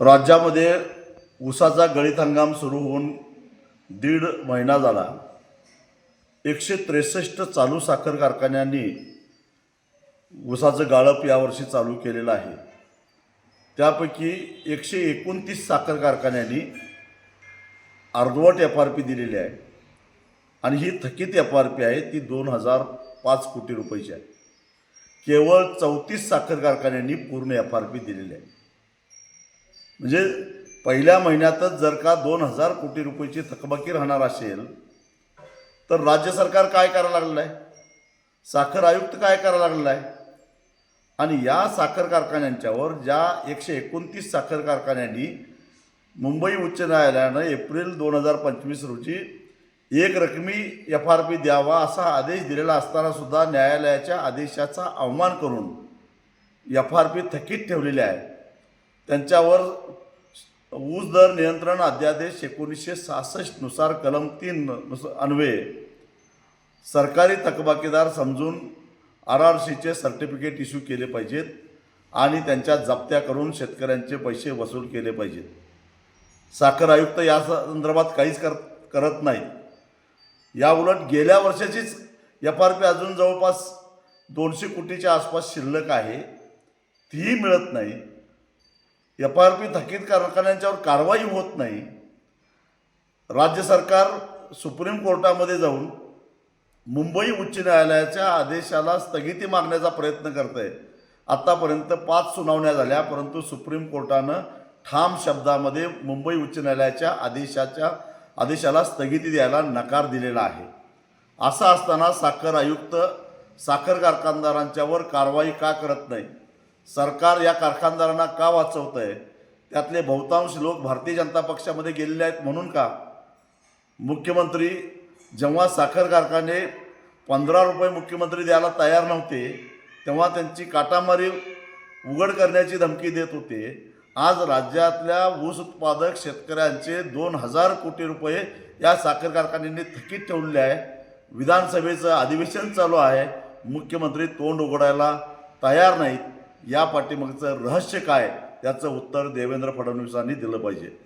राज्यामध्ये ऊसाचा गळीत हंगाम सुरू होऊन 1.5 महिना झाला। 163 चालू साखर कारखान्यांनी ऊसाचं गाळप यावर्षी चालू केलेलं आहे। त्यापैकी 129 साखर कारखान्यांनी अर्धवट FRP दिलेली आहे आणि ही थकीत FRP आहे ती 2005 कोटी रुपयाची आहे। केवळ 34 साखर कारखान्यांनी पूर्ण FRP दिलेली आहे। म्हणजे पहिल्या महिन्यातच जर का 2000 कोटी रुपयाची थकबाकी राहणार असेल तर राज्य सरकार काय करायला लागलेलं आहे, साखर आयुक्त काय करायला लागलेला आहे। आणि या साखर कारखान्यांच्यावर ज्या 129 साखर कारखान्यांनी मुंबई उच्च न्यायालयानं एप्रिल 2025 रोजी एक रकमी FRP द्यावा असा आदेश दिलेला असताना सुद्धा न्यायालयाच्या आदेशाचा अवमान करून FRP थकीत ठेवलेले आहे। त्यांच्यावर ऊस दर नियंत्रण अध्यादेश 1966 नुसार कलम 3 अन्वये सरकारी थकबाकीदार समजून RRCचे सर्टिफिकेट इश्यू केले पाहिजेत आणि त्यांच्या जप्त्या करून शेतकऱ्यांचे पैसे वसूल केले पाहिजेत। साखर आयुक्त या संदर्भात काहीच करत नाही। याउलट गेल्या वर्षाचीच FRP अजून जवळपास 200 कोटीच्या आसपास शिल्लक आहे, तीही मिळत नाही। FRP थकीत कारखान्यांच्यावर कारवाई होत नाही। राज्य सरकार सुप्रीम कोर्टामध्ये जाऊन मुंबई उच्च न्यायालयाच्या आदेशाला स्थगिती मागण्याचा प्रयत्न करत आहे। आतापर्यंत 5 सुनावण्या झाल्या, परंतु सुप्रीम कोर्टानं ठाम शब्दामध्ये मुंबई उच्च न्यायालयाच्या आदेशाला स्थगिती द्यायला नकार दिलेला आहे। असं असताना साखर आयुक्त साखर कारखानदारांच्यावर कारवाई का करत नाही? सरकार या कारखानदारांना का वाचवत आहे? त्यातले बहुतांश लोक भारतीय जनता पक्षामध्ये गेलेले आहेत म्हणून का? मुख्यमंत्री जेव्हा साखर कारखाने 15 रुपये मुख्यमंत्री द्यायला तयार नव्हते तेव्हा त्यांची काटामारी उघड करण्याची धमकी देत होते। आज राज्यातल्या ऊस उत्पादक शेतकऱ्यांचे 2000 कोटी रुपये या साखर कारखान्यांनी थकीत ठेवलेले आहे। विधानसभेचं अधिवेशन चालू आहे, मुख्यमंत्री तोंड उघडायला तयार नाहीत। या पाठीमागचं रहस्य काय, त्याचं उत्तर देवेंद्र फडणवीसांनी दिलं पाहिजे।